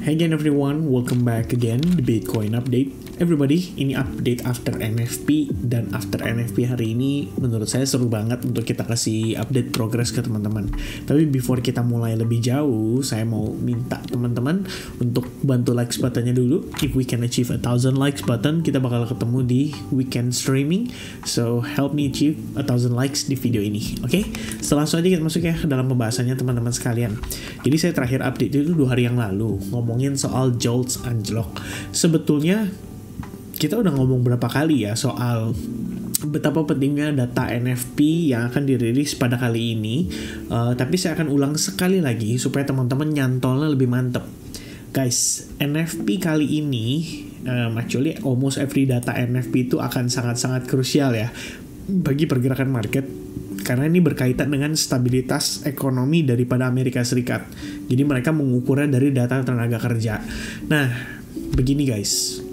Hey again everyone, welcome back again di Bitcoin Update. Everybody, ini update after NFP, dan after NFP hari ini menurut saya seru banget untuk kita kasih update progress ke teman-teman. Tapi before kita mulai lebih jauh, saya mau minta teman-teman untuk bantu likes buttonnya dulu. If we can achieve 1,000 likes button, kita bakal ketemu di weekend streaming. So help me achieve 1,000 likes di video ini, oke? Setelah itu aja kita masuk ya ke dalam pembahasannya teman-teman sekalian. Jadi saya terakhir update itu 2 hari yang lalu, ngomongin soal JOLTS anjlok. Sebetulnya kita udah ngomong berapa kali ya soal betapa pentingnya data NFP yang akan dirilis pada kali ini. Tapi saya akan ulang sekali lagi supaya teman-teman nyantolnya lebih mantep. Guys, NFP kali ini, actually almost every data NFP itu akan sangat-sangat krusial ya bagi pergerakan market. Karena ini berkaitan dengan stabilitas ekonomi daripada Amerika Serikat. Jadi mereka mengukurnya dari data tenaga kerja. Nah, begini guys.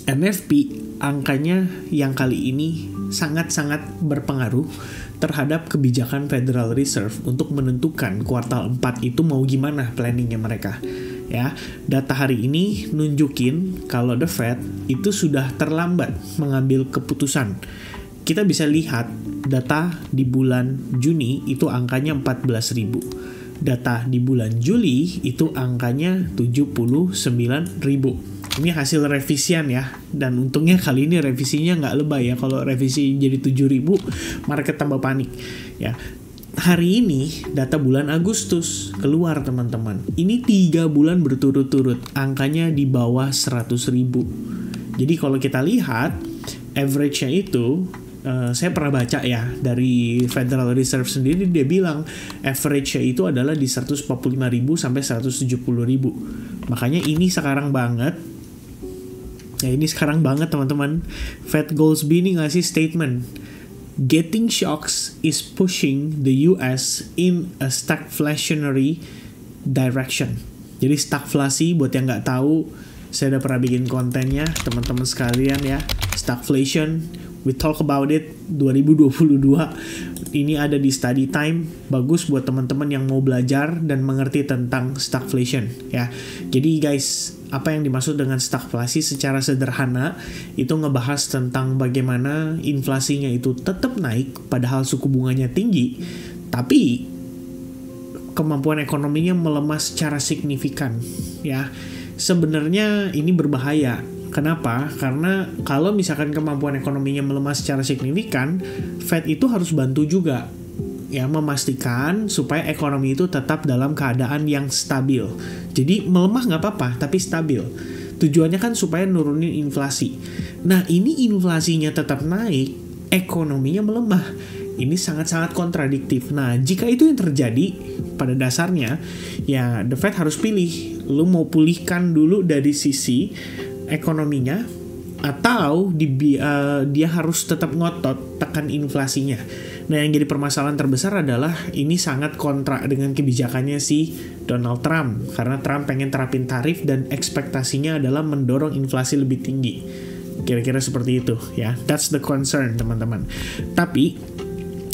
NFP angkanya yang kali ini sangat-sangat berpengaruh terhadap kebijakan Federal Reserve untuk menentukan kuartal 4 itu mau gimana planningnya mereka. Ya, data hari ini nunjukin kalau The Fed itu sudah terlambat mengambil keputusan. Kita bisa lihat data di bulan Juni itu angkanya 14.000. Data di bulan Juli itu angkanya 79.000. Ini hasil revisian ya. Dan untungnya kali ini revisinya nggak lebay ya. Kalau revisi jadi 7.000, market tambah panik. Ya. Hari ini data bulan Agustus keluar teman-teman. Ini 3 bulan berturut-turut. Angkanya di bawah 100.000. Jadi kalau kita lihat average-nya itu, saya pernah baca ya dari Federal Reserve sendiri, dia bilang average-nya itu adalah di 145.000 sampai 170.000. Makanya ini sekarang banget. Ya ini sekarang banget teman-teman. Fed Goolsbee ini ngasih statement. Getting shocks is pushing the US in a stagflationary direction. Jadi stagflasi buat yang nggak tahu, saya udah pernah bikin kontennya teman-teman sekalian ya. Stagflation, we talk about it 2022. Ini ada di study time, bagus buat teman-teman yang mau belajar dan mengerti tentang stagflation ya. Jadi guys, apa yang dimaksud dengan stagflasi secara sederhana itu ngebahas tentang bagaimana inflasinya itu tetap naik padahal suku bunganya tinggi, tapi kemampuan ekonominya melemah secara signifikan ya. Sebenarnya ini berbahaya. Kenapa? Karena kalau misalkan kemampuan ekonominya melemah secara signifikan, Fed itu harus bantu juga ya, memastikan supaya ekonomi itu tetap dalam keadaan yang stabil. Jadi melemah nggak apa-apa, tapi stabil. Tujuannya kan supaya nurunin inflasi. Nah ini inflasinya tetap naik, ekonominya melemah. Ini sangat-sangat kontradiktif. Nah jika itu yang terjadi, pada dasarnya ya The Fed harus pilih. Lu mau pulihkan dulu dari sisi ekonominya, atau dia harus tetap ngotot tekan inflasinya. Nah yang jadi permasalahan terbesar adalah ini sangat kontra dengan kebijakannya si Donald Trump, karena Trump pengen terapin tarif dan ekspektasinya adalah mendorong inflasi lebih tinggi. Kira-kira seperti itu ya. That's the concern teman-teman. Tapi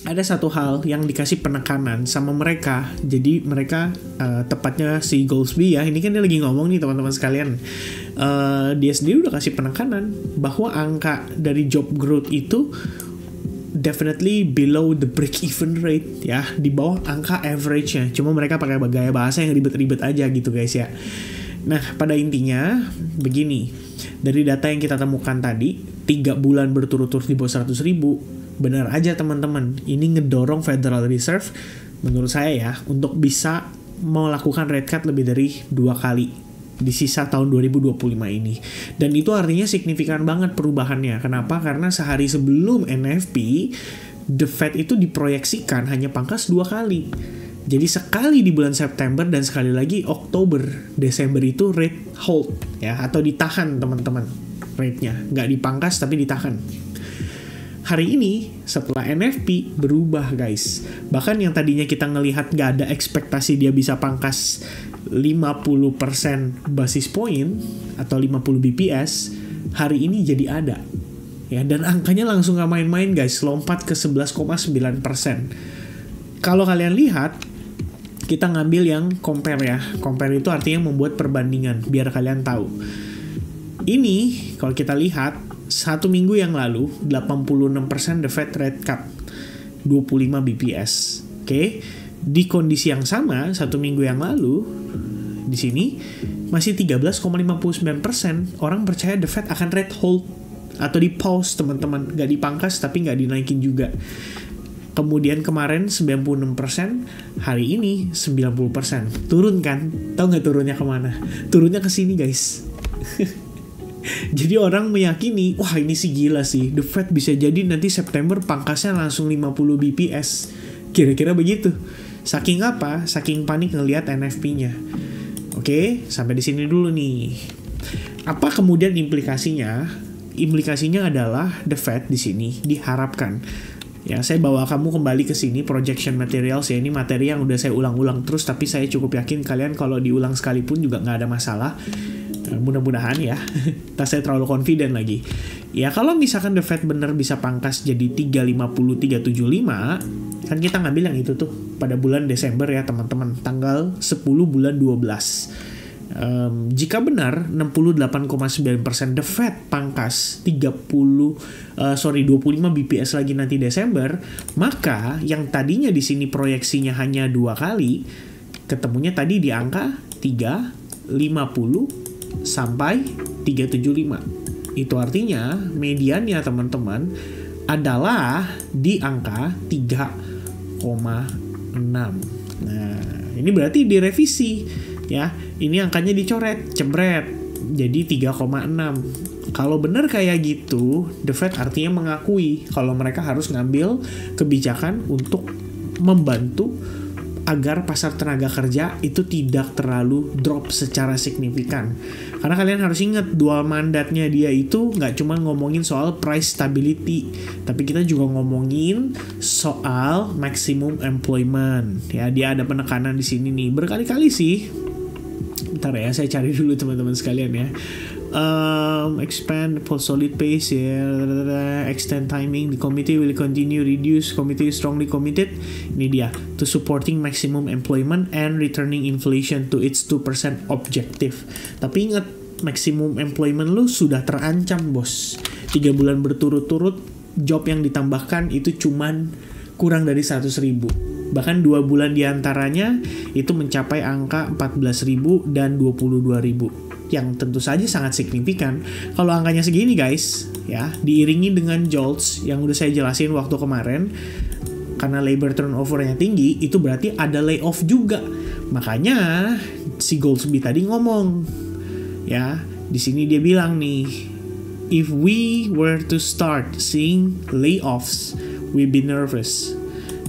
ada satu hal yang dikasih penekanan sama mereka. Jadi mereka, tepatnya si Goolsbee ya, ini kan dia lagi ngomong nih teman-teman sekalian. Dia sendiri udah kasih penekanan bahwa angka dari job growth itu definitely below the break-even rate ya, di bawah angka average-nya. Cuma mereka pakai gaya bahasa yang ribet-ribet aja gitu guys ya. Nah pada intinya begini, dari data yang kita temukan tadi, 3 bulan berturut-turut di bawah 100.000, benar aja teman-teman, ini ngedorong Federal Reserve menurut saya ya untuk bisa melakukan rate cut lebih dari 2 kali di sisa tahun 2025 ini. Dan itu artinya signifikan banget perubahannya. Kenapa? Karena sehari sebelum NFP, The Fed itu diproyeksikan hanya pangkas 2 kali. Jadi sekali di bulan September dan sekali lagi Oktober, Desember itu rate hold ya, atau ditahan teman-teman rate-nya. Nggak dipangkas tapi ditahan. Hari ini setelah NFP berubah guys. Bahkan yang tadinya kita ngelihat nggak ada ekspektasi dia bisa pangkas 50% basis point atau 50 BPS, hari ini jadi ada. Ya, dan angkanya langsung gak main-main guys, lompat ke 11,9%. Kalau kalian lihat kita ngambil yang compare ya. Compare itu artinya membuat perbandingan biar kalian tahu. Ini kalau kita lihat 1 minggu yang lalu 86% the Fed rate cut 25 BPS. Oke. Di kondisi yang sama 1 minggu yang lalu di sini masih 13,59% orang percaya the Fed akan rate hold atau di pause teman-teman, nggak dipangkas tapi nggak dinaikin juga. Kemudian kemarin 96%, hari ini 90%. Turun kan? Tahu nggak turunnya kemana? Turunnya ke sini guys. Jadi orang meyakini, wah ini sih gila sih, the Fed bisa jadi nanti September pangkasnya langsung 50 BPS. Kira-kira begitu. Saking apa? Saking panik ngelihat NFP-nya. Oke, sampai di sini dulu nih. Apa kemudian implikasinya? Implikasinya adalah the Fed di sini diharapkan. Ya, saya bawa kamu kembali ke sini projection materials ya. Ini materi yang udah saya ulang-ulang terus, tapi saya cukup yakin kalian kalau diulang sekalipun juga nggak ada masalah. Mudah-mudahan ya. Tak saya terlalu confident lagi. Ya, kalau misalkan the Fed bener bisa pangkas jadi 350, 375, kan kita ngambil yang itu tuh pada bulan Desember ya teman-teman, tanggal 10 bulan 12. Jika benar 68,9% the Fed pangkas 25 BPS lagi nanti Desember, maka yang tadinya di sini proyeksinya hanya 2 kali, ketemunya tadi di angka 350 sampai 375. Itu artinya mediannya teman-teman adalah di angka 3,6. Nah, ini berarti direvisi ya. Ini angkanya dicoret, cebret jadi 3,6. Kalau benar kayak gitu, the Fed artinya mengakui kalau mereka harus ngambil kebijakan untuk membantu agar pasar tenaga kerja itu tidak terlalu drop secara signifikan. Karena kalian harus ingat, dual mandatnya dia itu nggak cuma ngomongin soal price stability, tapi kita juga ngomongin soal maximum employment. Ya, dia ada penekanan di sini nih berkali-kali sih. Bentar ya, saya cari dulu teman-teman sekalian ya. Expand for solid pace ya, extend timing, the committee will continue reduce, committee is strongly committed, ini dia, to supporting maximum employment and returning inflation to its 2% objective. Tapi ingat, maximum employment lu sudah terancam bos. 3 bulan berturut-turut job yang ditambahkan itu cuman kurang dari 100.000. Bahkan 2 bulan diantaranya itu mencapai angka 14.000 dan 22.000. Yang tentu saja sangat signifikan. Kalau angkanya segini guys, ya, diiringi dengan jolts yang udah saya jelasin waktu kemarin, karena labor turnover-nya tinggi, itu berarti ada layoff juga. Makanya si Goldsby tadi ngomong, ya, di sini dia bilang nih, if we were to start seeing layoffs, we'd be nervous.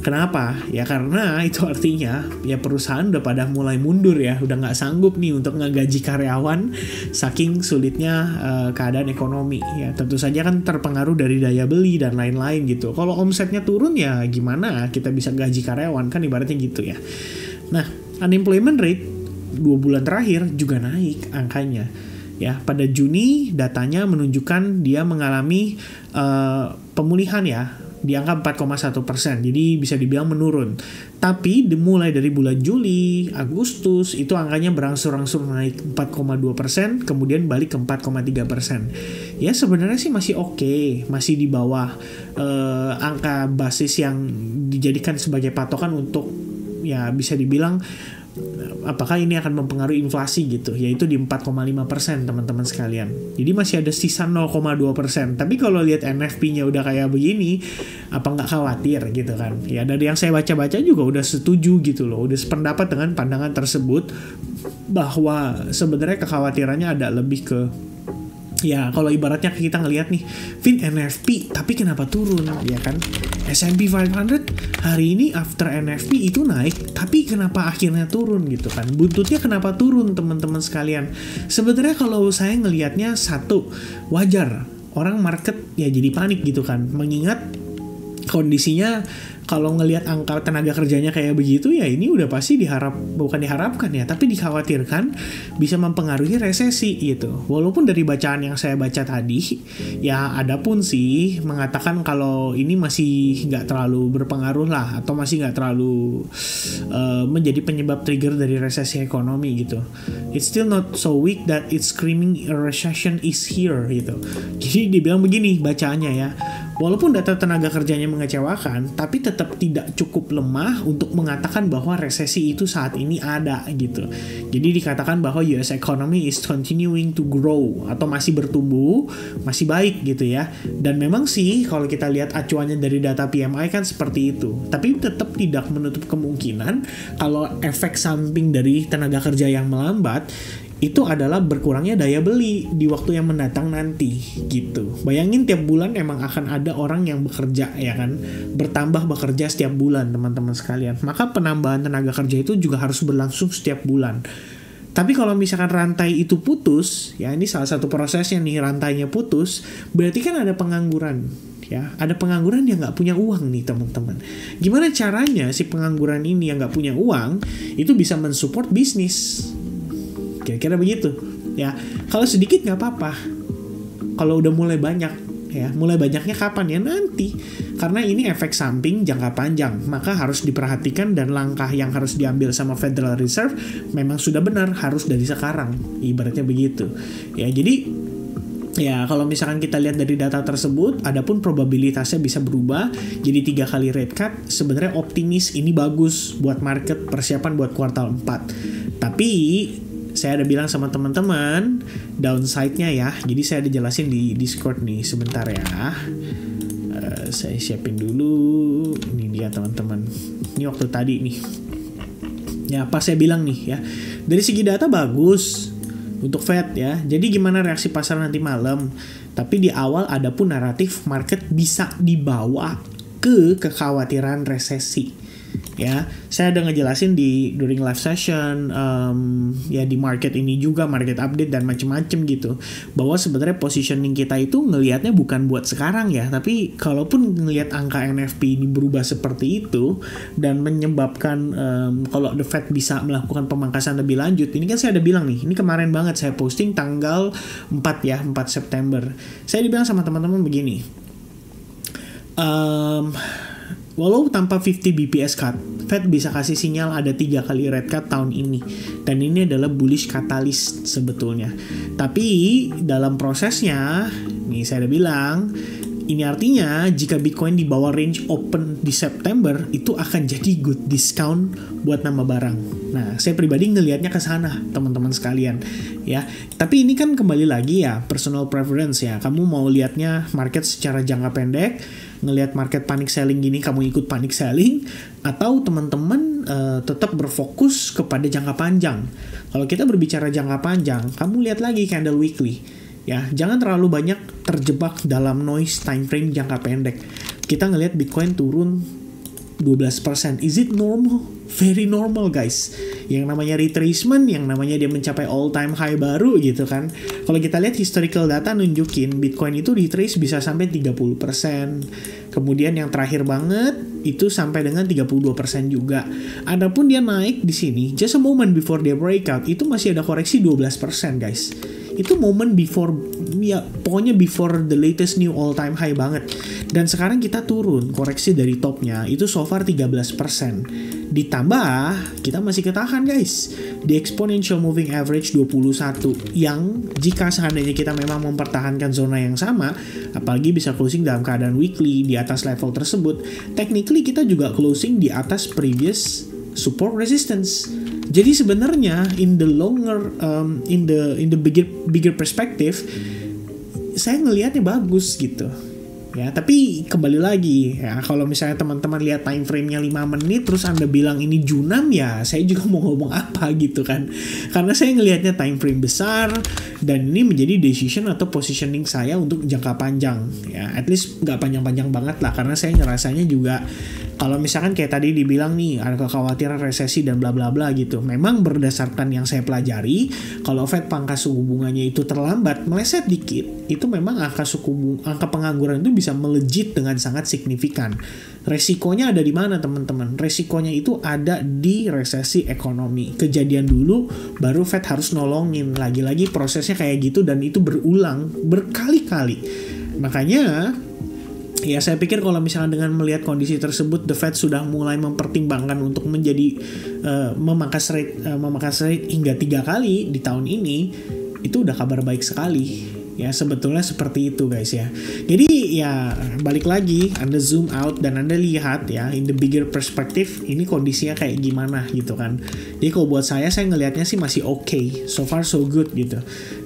Kenapa? Ya karena itu artinya ya perusahaan udah pada mulai mundur ya, udah nggak sanggup nih untuk ngegaji karyawan saking sulitnya keadaan ekonomi. Ya tentu saja kan terpengaruh dari daya beli dan lain-lain gitu. Kalau omsetnya turun ya gimana kita bisa gaji karyawan, kan ibaratnya gitu ya. Nah, unemployment rate 2 bulan terakhir juga naik angkanya. Ya, pada Juni datanya menunjukkan dia mengalami pemulihan ya, di angka 4,1%, jadi bisa dibilang menurun. Tapi dimulai dari bulan Juli, Agustus, itu angkanya berangsur-angsur naik 4,2%, kemudian balik ke 4,3%. Ya sebenarnya sih masih oke, masih di bawah angka basis yang dijadikan sebagai patokan untuk ya bisa dibilang apakah ini akan mempengaruhi inflasi gitu, yaitu di 4,5% teman-teman sekalian. Jadi masih ada sisa 0,2%. Tapi kalau lihat NFP-nya udah kayak begini, apa nggak khawatir gitu kan? Ya dari yang saya baca-baca juga udah setuju gitu loh, udah sependapat dengan pandangan tersebut, bahwa sebenarnya kekhawatirannya ada lebih ke ya kalau ibaratnya kita ngelihat nih Fin NFP tapi kenapa turun ya kan, S&P 500 hari ini after NFP itu naik tapi kenapa akhirnya turun gitu kan, buntutnya kenapa turun teman-teman sekalian. Sebenarnya kalau saya ngelihatnya satu, wajar orang market ya jadi panik gitu kan, mengingat kondisinya kalau ngelihat angka tenaga kerjanya kayak begitu ya ini udah pasti bukan diharapkan ya, tapi dikhawatirkan bisa mempengaruhi resesi gitu. Walaupun dari bacaan yang saya baca tadi ya ada pun sih mengatakan kalau ini masih nggak terlalu berpengaruh lah, atau masih nggak terlalu menjadi penyebab trigger dari resesi ekonomi gitu. It's still not so weak that it's screaming a recession is here gitu. Jadi dibilang begini bacaannya ya, walaupun data tenaga kerjanya mengecewakan, tapi tetap tidak cukup lemah untuk mengatakan bahwa resesi itu saat ini ada gitu. Jadi dikatakan bahwa US economy is continuing to grow atau masih bertumbuh, masih baik gitu ya. Dan memang sih kalau kita lihat acuannya dari data PMI kan seperti itu. Tapi tetap tidak menutup kemungkinan kalau efek samping dari tenaga kerja yang melambat itu adalah berkurangnya daya beli di waktu yang mendatang nanti gitu. Bayangin tiap bulan emang akan ada orang yang bekerja ya kan, bertambah bekerja setiap bulan teman-teman sekalian. Maka penambahan tenaga kerja itu juga harus berlangsung setiap bulan. Tapi kalau misalkan rantai itu putus, ya ini salah satu prosesnya nih, rantainya putus, berarti kan ada pengangguran. Ya, ada pengangguran yang nggak punya uang nih teman-teman. Gimana caranya si pengangguran ini yang nggak punya uang itu bisa mensupport bisnis? Kira-kira begitu ya. Kalau sedikit nggak apa-apa, kalau udah mulai banyak ya, mulai banyaknya kapan ya? Nanti, karena ini efek samping jangka panjang, maka harus diperhatikan. Dan langkah yang harus diambil sama Federal Reserve memang sudah benar, harus dari sekarang, ibaratnya begitu ya. Jadi ya kalau misalkan kita lihat dari data tersebut, adapun probabilitasnya bisa berubah jadi 3 kali rate cut. Sebenarnya optimis, ini bagus buat market, persiapan buat kuartal 4. Tapi saya ada bilang sama teman-teman downside-nya ya. Jadi saya ada jelasin di Discord nih, sebentar ya. Saya siapin dulu. Ini dia teman-teman. Ini waktu tadi nih. Ya pas saya bilang nih ya, dari segi data bagus untuk Fed ya. Jadi gimana reaksi pasar nanti malam? Tapi di awal ada pun naratif market bisa dibawa ke kekhawatiran resesi. Ya, saya ada ngejelasin during live session, ya di market ini juga, market update dan macem-macem gitu, bahwa sebenarnya positioning kita itu ngelihatnya bukan buat sekarang ya, tapi kalaupun ngelihat angka NFP ini berubah seperti itu dan menyebabkan kalau the Fed bisa melakukan pemangkasan lebih lanjut, ini kan saya ada bilang nih, ini kemarin banget saya posting tanggal 4 ya, 4 September. Saya dibilang sama teman-teman begini, walau tanpa 50 BPS cut, Fed bisa kasih sinyal ada 3 kali rate cut tahun ini. Dan ini adalah bullish catalyst sebetulnya. Tapi dalam prosesnya, nih saya udah bilang, ini artinya jika Bitcoin di bawah range open di September, itu akan jadi good discount buat nambah barang. Nah, saya pribadi ngelihatnya ke sana, teman-teman sekalian. Ya, tapi ini kan kembali lagi ya, personal preference ya. Kamu mau lihatnya market secara jangka pendek, ngelihat market panic selling gini, kamu ikut panic selling, atau teman-teman tetap berfokus kepada jangka panjang. Kalau kita berbicara jangka panjang, kamu lihat lagi candle weekly. Ya, jangan terlalu banyak terjebak dalam noise time frame jangka pendek. Kita ngelihat Bitcoin turun 12%. Is it normal? Very normal guys. Yang namanya retracement, yang namanya dia mencapai all time high baru gitu kan. Kalau kita lihat historical data nunjukin Bitcoin itu retrace bisa sampai 30%. Kemudian yang terakhir banget itu sampai dengan 32% juga. Adapun dia naik di sini just a moment before dia breakout, itu masih ada koreksi 12% guys. Itu moment before, ya pokoknya before the latest new all time high banget. Dan sekarang kita turun, koreksi dari topnya itu so far 13%. Ditambah kita masih ketahan guys di exponential moving average 21, yang jika seandainya kita memang mempertahankan zona yang sama, apalagi bisa closing dalam keadaan weekly di atas level tersebut, technically kita juga closing di atas previous support resistance. Jadi sebenarnya in the longer in the bigger perspective, saya ngelihatnya bagus gitu. Ya, tapi kembali lagi ya, kalau misalnya teman-teman lihat time frame-nya 5 menit terus Anda bilang ini junam, ya saya juga mau ngomong apa gitu kan. Karena saya ngelihatnya time frame besar dan ini menjadi decision atau positioning saya untuk jangka panjang. Ya, at least nggak panjang-panjang banget lah, karena saya ngerasanya juga kalau misalkan kayak tadi dibilang nih ada kekhawatiran resesi dan bla bla bla gitu. Memang berdasarkan yang saya pelajari, kalau Fed pangkas suku bunganya itu terlambat, meleset dikit, itu memang angka pengangguran itu bisa melejit dengan sangat signifikan. Resikonya ada di mana teman-teman? Resikonya itu ada di resesi ekonomi. Kejadian dulu, baru Fed harus nolongin. Lagi-lagi prosesnya kayak gitu dan itu berulang berkali-kali. Makanya, ya saya pikir kalau misalnya dengan melihat kondisi tersebut, the Fed sudah mulai mempertimbangkan untuk menjadi memangkas rate hingga 3 kali di tahun ini, itu udah kabar baik sekali. Ya sebetulnya seperti itu guys ya. Jadi ya balik lagi, Anda zoom out dan Anda lihat ya in the bigger perspective ini kondisinya kayak gimana gitu kan. Jadi kalau buat saya ngelihatnya sih masih oke, so far so good gitu.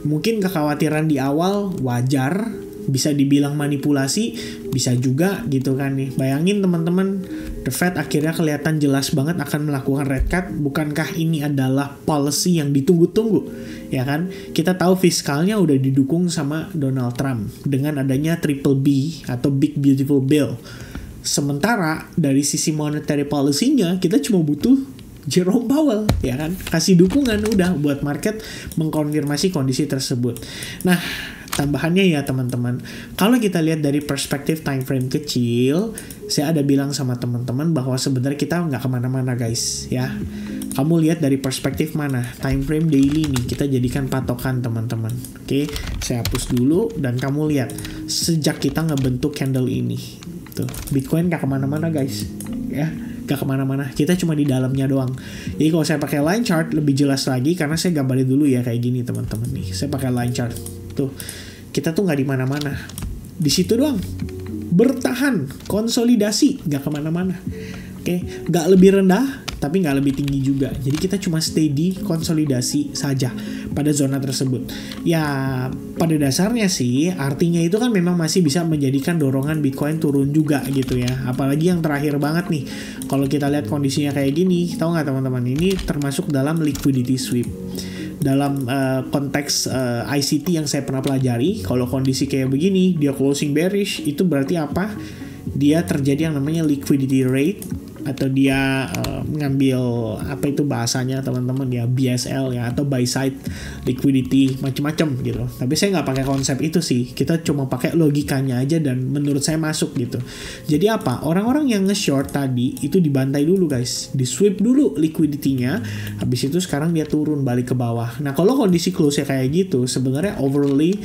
Mungkin kekhawatiran di awal wajar, bisa dibilang manipulasi, bisa juga gitu kan nih. Bayangin teman-teman, the Fed akhirnya kelihatan jelas banget akan melakukan rate cut. Bukankah ini adalah policy yang ditunggu-tunggu? Ya kan? Kita tahu fiskalnya udah didukung sama Donald Trump dengan adanya Triple B atau Big Beautiful Bill. Sementara dari sisi monetary policy-nya kita cuma butuh Jerome Powell, ya kan? Kasih dukungan udah buat market mengkonfirmasi kondisi tersebut. Nah, tambahannya ya teman-teman, kalau kita lihat dari perspektif time frame kecil, saya ada bilang sama teman-teman bahwa sebenarnya kita nggak kemana-mana guys, ya. Kamu lihat dari perspektif mana? Time frame daily nih, kita jadikan patokan teman-teman. Oke, saya hapus dulu dan kamu lihat sejak kita ngebentuk candle ini, tuh Bitcoin nggak kemana-mana guys, ya. Gak kemana-mana, kita cuma di dalamnya doang. Jadi kalau saya pakai line chart lebih jelas lagi, karena saya gambarin dulu ya kayak gini teman-teman nih. Saya pakai line chart, tuh kita tuh nggak di mana-mana, di situ doang, bertahan, konsolidasi, nggak kemana-mana. Oke, nggak lebih rendah, tapi nggak lebih tinggi juga. Jadi kita cuma steady konsolidasi saja pada zona tersebut. Ya pada dasarnya sih artinya itu kan memang masih bisa menjadikan dorongan Bitcoin turun juga gitu ya. Apalagi yang terakhir banget nih, kalau kita lihat kondisinya kayak gini, tahu nggak teman-teman, ini termasuk dalam liquidity sweep. Dalam konteks ICT yang saya pernah pelajari, kalau kondisi kayak begini dia closing bearish, itu berarti apa? Dia terjadi yang namanya liquidity rate, atau dia mengambil apa itu bahasanya teman-teman ya, BSL ya, atau buy side liquidity, macam-macam gitu. Tapi saya nggak pakai konsep itu sih, kita cuma pakai logikanya aja dan menurut saya masuk gitu. Jadi apa, orang-orang yang nge-short tadi itu dibantai dulu guys, di sweep dulu liquidity-nya, habis itu sekarang dia turun balik ke bawah. Nah kalau kondisi close-nya kayak gitu, sebenarnya overly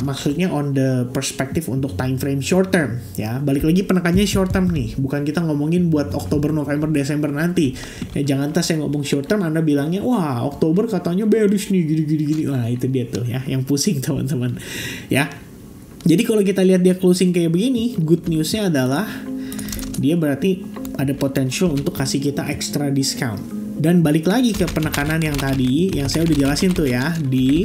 maksudnya on the perspective untuk time frame short term ya. Balik lagi penekannya short term nih, bukan kita ngomongin buat Oktober, November, Desember nanti. Ya jangan tas saya ngomong short term Anda bilangnya wah Oktober katanya bearish nih gini. Wah itu dia tuh ya yang pusing teman-teman. Ya. Jadi kalau kita lihat dia closing kayak begini, good newsnya adalah dia berarti ada potensial untuk kasih kita extra discount. Dan balik lagi ke penekanan yang tadi yang saya udah jelasin tuh ya di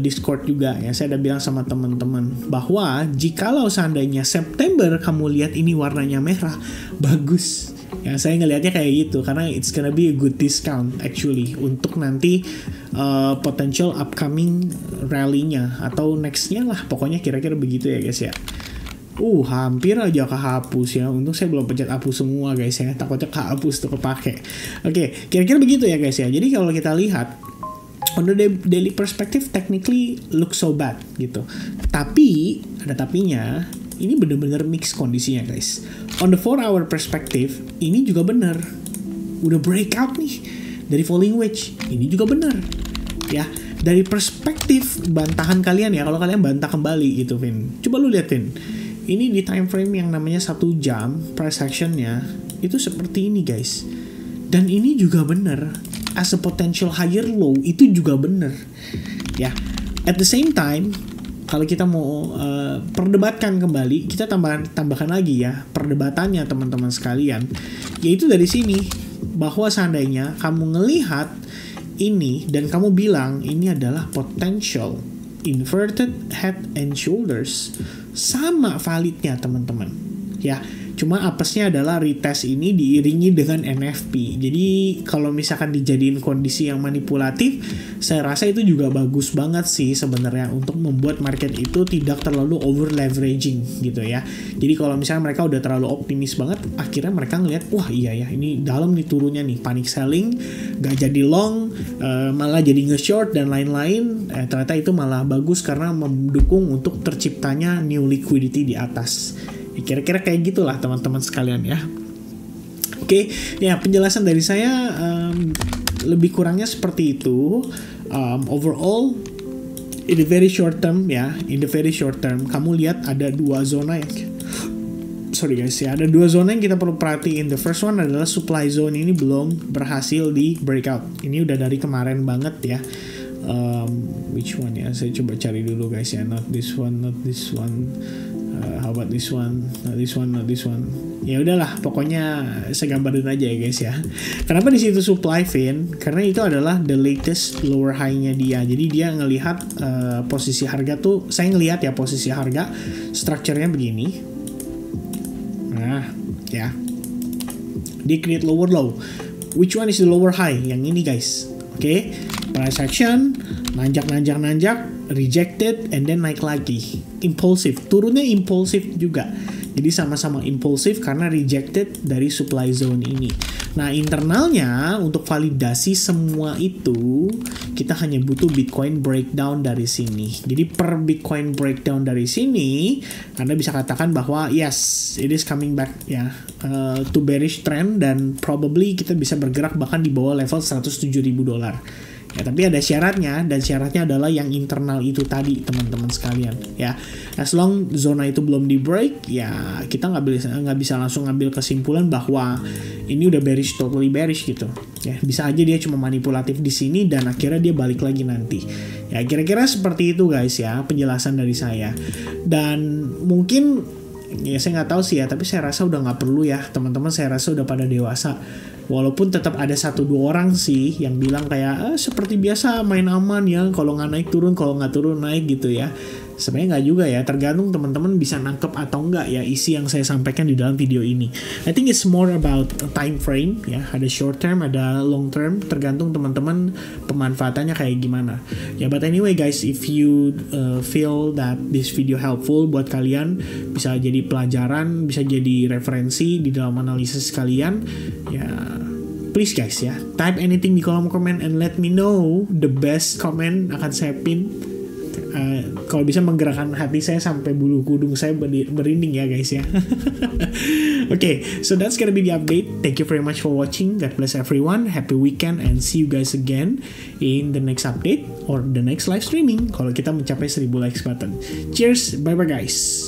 Discord juga ya, saya udah bilang sama teman-teman bahwa jikalau seandainya September kamu lihat ini warnanya merah, bagus ya. Saya ngelihatnya kayak gitu karena it's gonna be a good discount actually untuk nanti potential upcoming rally-nya atau next-nya lah, pokoknya kira-kira begitu ya guys ya. Hampir aja kehapus ya. Untung saya belum pencet hapus semua guys ya, takutnya kehapus tuh kepake. Oke, kira-kira begitu ya guys ya. Jadi kalau kita lihat on the daily perspective technically look so bad gitu. Tapi ada tapinya, ini bener-bener mix kondisinya guys. On the 4-hour perspective ini juga bener, udah breakout nih dari falling wedge, ini juga bener ya. Dari perspektif bantahan kalian ya, kalau kalian bantah kembali gitu Vin, coba lu liatin ini di time frame yang namanya 1 jam price actionnya itu seperti ini guys. Dan ini juga bener, as a potential higher low itu juga bener ya. At the same time kalau kita mau perdebatkan kembali, kita tambahkan lagi ya perdebatannya teman-teman sekalian, yaitu dari sini bahwa seandainya kamu ngelihat ini dan kamu bilang ini adalah potential inverted head and shoulders, sama validnya teman-teman ya. Cuma apesnya adalah retest ini diiringi dengan NFP. Jadi kalau misalkan dijadiin kondisi yang manipulatif, saya rasa itu juga bagus banget sih sebenarnya untuk membuat market itu tidak terlalu over leveraging gitu ya. Jadi kalau misalnya mereka udah terlalu optimis banget, akhirnya mereka ngeliat wah iya ya ini dalam nih turunnya nih, panic selling, gak jadi long, malah jadi nge-short dan lain-lain. Ternyata itu malah bagus karena mendukung untuk terciptanya new liquidity di atas. Kira-kira kayak gitulah teman-teman sekalian ya. Oke, ya penjelasan dari saya lebih kurangnya seperti itu. Overall, in the very short term ya, kamu lihat ada dua zona yang ada dua zona yang kita perlu perhatiin. The first one adalah supply zone ini belum berhasil di breakout. Ini udah dari kemarin banget ya. Which one ya? Saya coba cari dulu guys ya. Not this one. How about this one? Not this one. Ya udahlah, pokoknya saya gambarin aja ya guys ya. Kenapa di situ supply Vin? Karena itu adalah the latest lower high-nya dia. Jadi dia ngelihat posisi harga tuh, saya ngelihat ya posisi harga structure-nya begini. Nah, ya. Dia create lower low. Which one is the lower high? Yang ini guys. Oke. Price action, nanjak, rejected, and then naik lagi. Impulsif, turunnya impulsif juga. Jadi sama-sama impulsif karena rejected dari supply zone ini. Nah, internalnya untuk validasi semua itu, kita hanya butuh Bitcoin breakdown dari sini. Jadi per Bitcoin breakdown dari sini, Anda bisa katakan bahwa yes, it is coming back ya, to bearish trend, dan probably kita bisa bergerak bahkan di bawah level $107.000. Ya, tapi ada syaratnya, dan syaratnya adalah yang internal itu tadi teman-teman sekalian ya. As long zona itu belum di break, ya kita nggak bisa langsung ngambil kesimpulan bahwa ini udah bearish, totally bearish gitu. Ya bisa aja dia cuma manipulatif di sini dan akhirnya dia balik lagi nanti. Ya kira-kira seperti itu guys ya penjelasan dari saya. Dan mungkin ya saya nggak tahu sih ya, tapi saya rasa udah nggak perlu ya teman-teman. Saya rasa udah pada dewasa. Walaupun tetap ada 1-2 orang sih yang bilang kayak seperti biasa main aman ya, kalau nggak naik turun, kalau nggak turun naik gitu ya. Sebenarnya nggak juga ya, tergantung teman-teman bisa nangkep atau enggak ya isi yang saya sampaikan di dalam video ini. I think it's more about time frame ya, ada short term, ada long term, tergantung teman-teman pemanfaatannya kayak gimana. Ya but anyway guys, if you feel that this video helpful buat kalian, bisa jadi pelajaran, bisa jadi referensi di dalam analisis kalian, ya please guys ya, type anything di kolom komen and let me know. The best comment akan saya pin. Kalau bisa menggerakkan hati saya sampai bulu kudung saya berinding ya guys ya. Okay, so that's gonna be the update. Thank you very much for watching. God bless everyone. Happy weekend and see you guys again in the next update or the next live streaming kalau kita mencapai 1000 likes button. Cheers, bye bye guys.